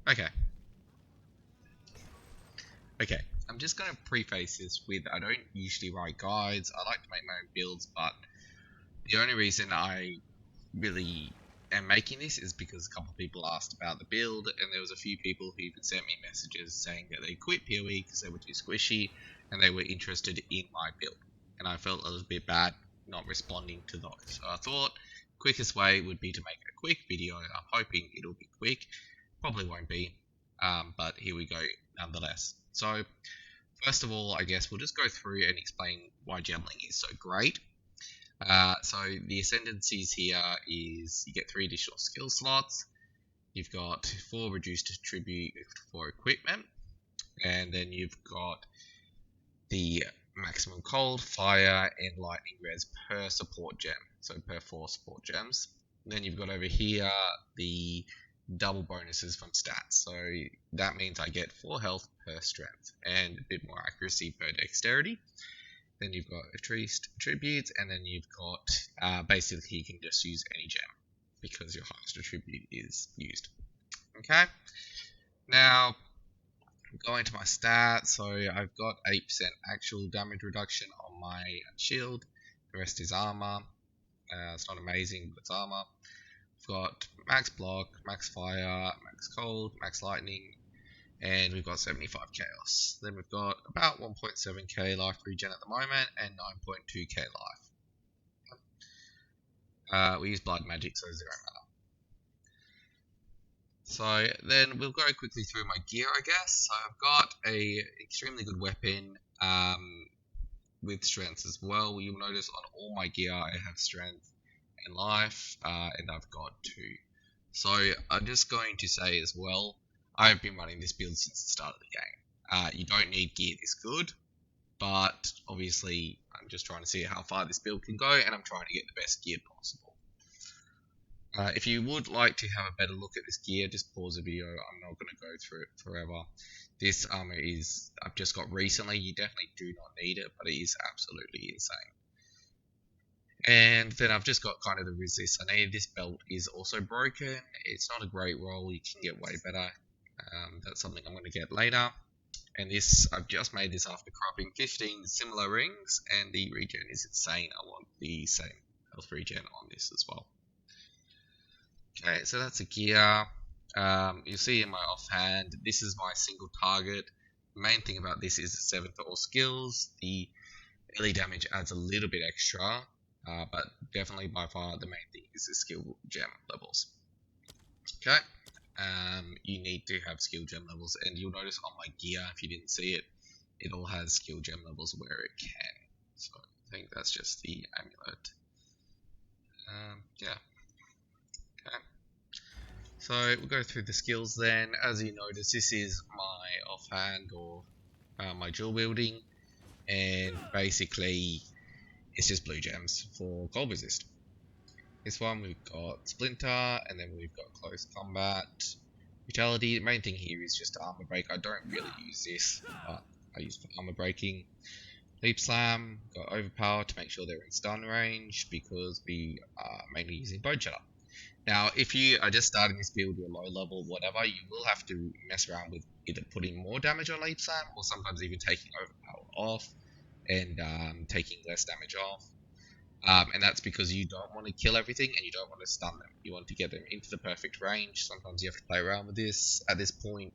Okay. Okay. I'm just going to preface this with I don't usually write guides. I like to make my own builds, but the only reason I really am making this is because a couple of people asked about the build, and there was a few people who even sent me messages saying that they quit PoE because they were too squishy and they were interested in my build. And I felt a little bit bad not responding to those. So I thought quickest way would be to make a quick video. I'm hoping it'll be quick. Probably won't be, but here we go nonetheless. So first of all, I guess we'll just go through and explain why Gemling is so great. So the ascendancies here is you get 3 additional skill slots. You've got 4 reduced tribute for equipment, and then you've got the maximum cold, fire, and lightning res per support gem, so per 4 support gems. Then you've got over here the double bonuses from stats, so that means I get 4 health per strength and a bit more accuracy per dexterity. Then you've got attributes, and then you've got basically you can just use any gem because your highest attribute is used. Okay, now going to my stats, so I've got 8% actual damage reduction on my shield. The rest is armor. It's not amazing, but it's armor. I've got max block, max fire, max cold, max lightning, and we've got 75 chaos. Then we've got about 1.7k life regen at the moment and 9.2k life. We use blood magic, so 0 mana. So then we'll go quickly through my gear, I guess. So I've got a extremely good weapon with strength as well. You'll notice on all my gear I have strength and life, and I've got 2. So I'm just going to say as well, I've been running this build since the start of the game. You don't need gear this good, but obviously I'm just trying to see how far this build can go, and I'm trying to get the best gear possible. If you would like to have a better look at this gear, just pause the video. I'm not going to go through it forever. This armor is I've just got recently. You definitely do not need it, but it is absolutely insane. And then I've just got kind of the resist I need. This belt is also broken. It's not a great roll. You can get way better. That's something I'm going to get later. And this, I've just made this after cropping 15 similar rings, and the regen is insane. I want the same health regen on this as well. Okay, so that's a gear. You'll see in my offhand, this is my single target. The main thing about this is it's 7 for all skills. The early damage adds a little bit extra, but definitely by far the main thing is the skill gem levels. Okay, you need to have skill gem levels, and you'll notice on my gear, if you didn't see it, it all has skill gem levels where it can. So I think that's just the amulet. Yeah. Okay. So we'll go through the skills then. As you notice, this is my offhand or my dual wielding, and basically it's just blue gems for cold resist. This one we've got Splinter, and then we've got Close Combat, Brutality. The main thing here is just Armor Break. I don't really use this, but I use for armor breaking. Leap Slam, got Overpower to make sure they're in stun range because we are mainly using Bone Shatter. Now, if you are just starting this build, you're low level, whatever, you will have to mess around with either putting more damage on Leap Slam or sometimes even taking Overpower off and taking less damage off. And that's because you don't want to kill everything and you don't want to stun them. You want to get them into the perfect range. Sometimes you have to play around with this. At this point,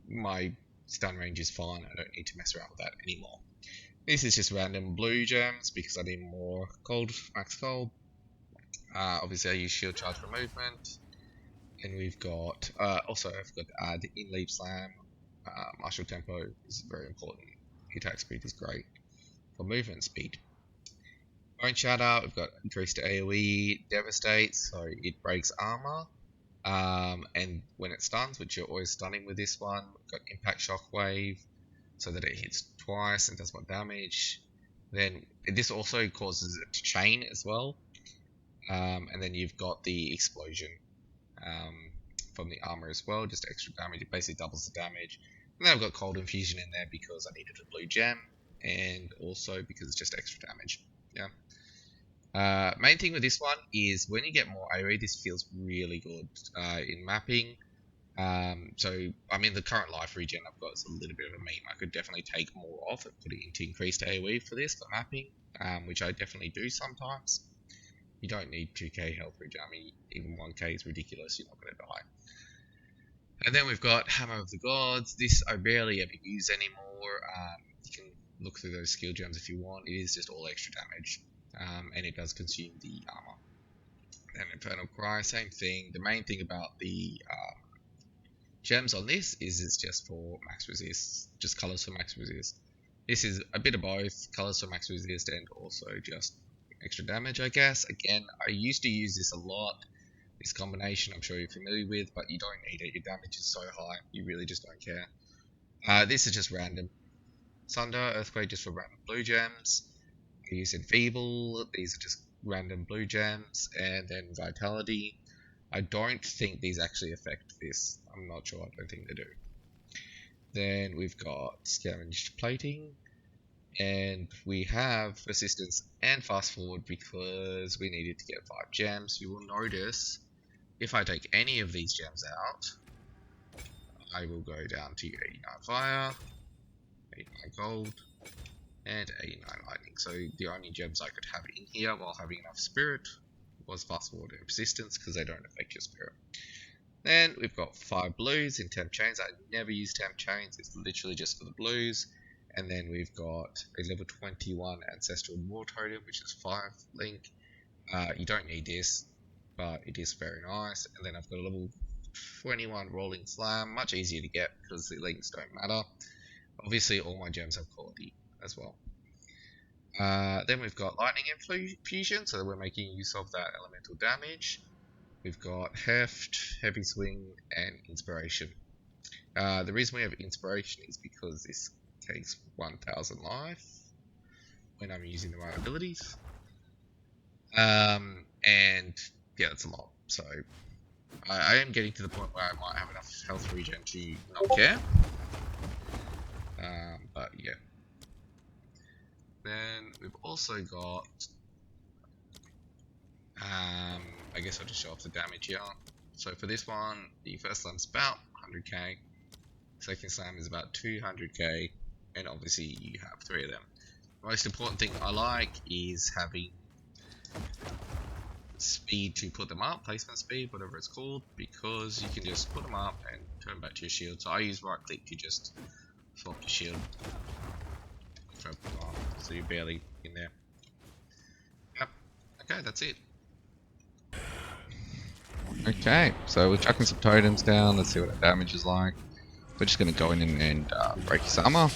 my stun range is fine. I don't need to mess around with that anymore. This is just random blue gems because I need more cold, max cold. Obviously I use shield charge for movement. And we've got, also I forgot to add in Leap Slam. Martial tempo is very important. Attack speed is great for movement speed. Bone Shatter, we've got increased AoE, Devastate, so it breaks armor. And when it stuns, which you're always stunning with this one, we've got Impact Shockwave, so that it hits twice and does more damage. Then this also causes it to chain as well. And then you've got the Explosion from the armor as well, just extra damage. It basically doubles the damage. And then I've got Cold Infusion in there because I needed a blue gem, and also because it's just extra damage. Yeah. Main thing with this one is when you get more AoE, this feels really good in mapping. So, I mean, the current life regen I've got is a little bit of a meme. I could definitely take more off and put it into increased AoE for this, for mapping, which I definitely do sometimes. You don't need 2k health regen. I mean, even 1k is ridiculous. You're not going to die. And then we've got Hammer of the Gods. This I barely ever use anymore. You can look through those skill gems if you want. It is just all extra damage, and it does consume the armor. And Infernal Cry, same thing. The main thing about the gems on this is it's just for max resist, just colors for max resist. This is a bit of both, colors for max resist and also just extra damage, I guess. Again, I used to use this a lot, this combination I'm sure you're familiar with, but you don't need it. Your damage is so high, you really just don't care. This is just random. Sunder, Earthquake just for random blue gems. I use Enfeeble, these are just random blue gems, and then Vitality. I don't think these actually affect this. I'm not sure. I don't think they do. Then we've got Scavenged Plating, and we have Resistance and Fast Forward because we needed to get 5 gems. You will notice if I take any of these gems out, I will go down to 89 Fire, 89 Gold, and 89 Lightning. So the only gems I could have in here while having enough Spirit was Fast Forward and Persistence because they don't affect your Spirit. Then we've got 5 blues in Temp Chains. I never use Temp Chains, it's literally just for the blues. And then we've got a level 21 Ancestral War Totem, which is 5 link. You don't need this, but it is very nice. And then I've got a level 21 Rolling Slam, much easier to get because the links don't matter. Obviously all my gems have quality as well. Then we've got Lightning Infusion, so we're making use of that elemental damage. We've got Heft, Heavy Swing, and Inspiration. The reason we have Inspiration is because this takes 1000 life when I'm using the right abilities. And yeah, that's a lot. So I am getting to the point where I might have enough health regen to not care. But yeah. Then we've also got, I guess I'll just show off the damage here. So for this one, the first slam's about 100k, second slam is about 200k, and obviously you have 3 of them. The most important thing I like is having speed to put them up, placement speed, whatever it's called, because you can just put them up and turn back to your shield. So I use right click to just swap your shield. So you're barely in there. Yep. Okay, that's it. Okay, so we're chucking some totems down. Let's see what that damage is like. We're just going to go in and break his armor.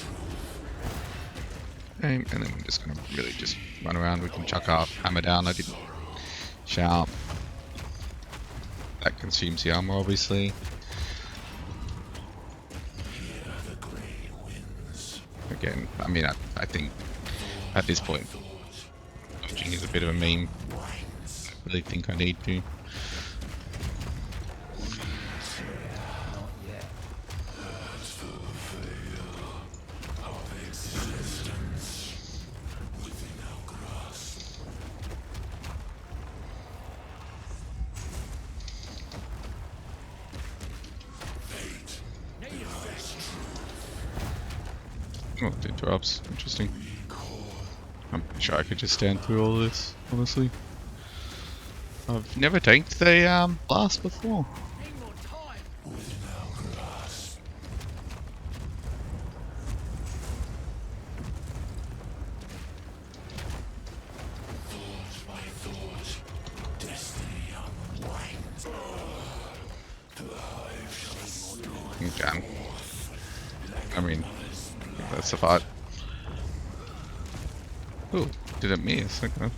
Okay, and then we're just going to really just run around. We can chuck up, hammer down. I didn't shout. That consumes the armor, obviously. Again, I mean, I think at this point, dodging is a bit of a meme. I really think I need to. Oh, it interrupts. Interesting. I'm sure I could just stand through all this, honestly. I've never tanked the blast before. Okay. I mean, that's the fight. Ooh, did it miss? Okay.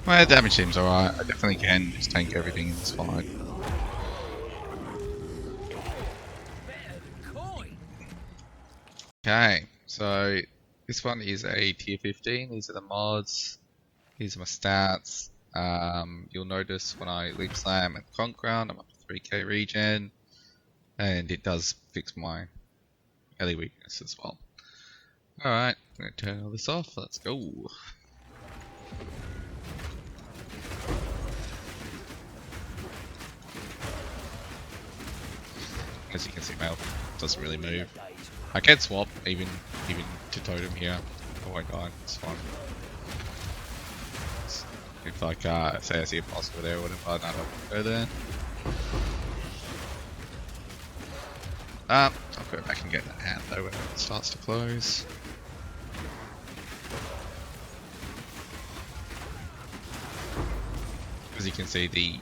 My damage seems alright. I definitely can just tank everything in this fight. Okay, so this one is a tier 15. These are the mods. These are my stats. You'll notice when I leap slam at conk round, I'm up to 3k regen, and it does fix my melee weakness as well. Alright, I'm going to turn all this off. Let's go. As you can see, my elf doesn't really move. I can swap even to totem here. Oh my god, it's fine. If like say I see a boss over there or whatever, I don't go there. I'll go back and get that hand though when it starts to close. As you can see, the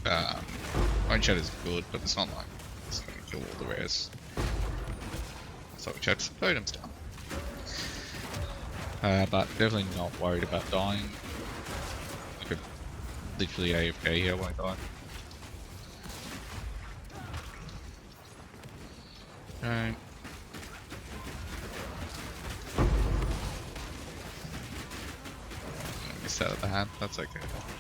Iron Shadow is good, but it's not like it's going to kill all the rares. So we chuck some totems down. But definitely not worried about dying. I could literally AFK here when I die. Okay. Miss out of the hand, that's okay.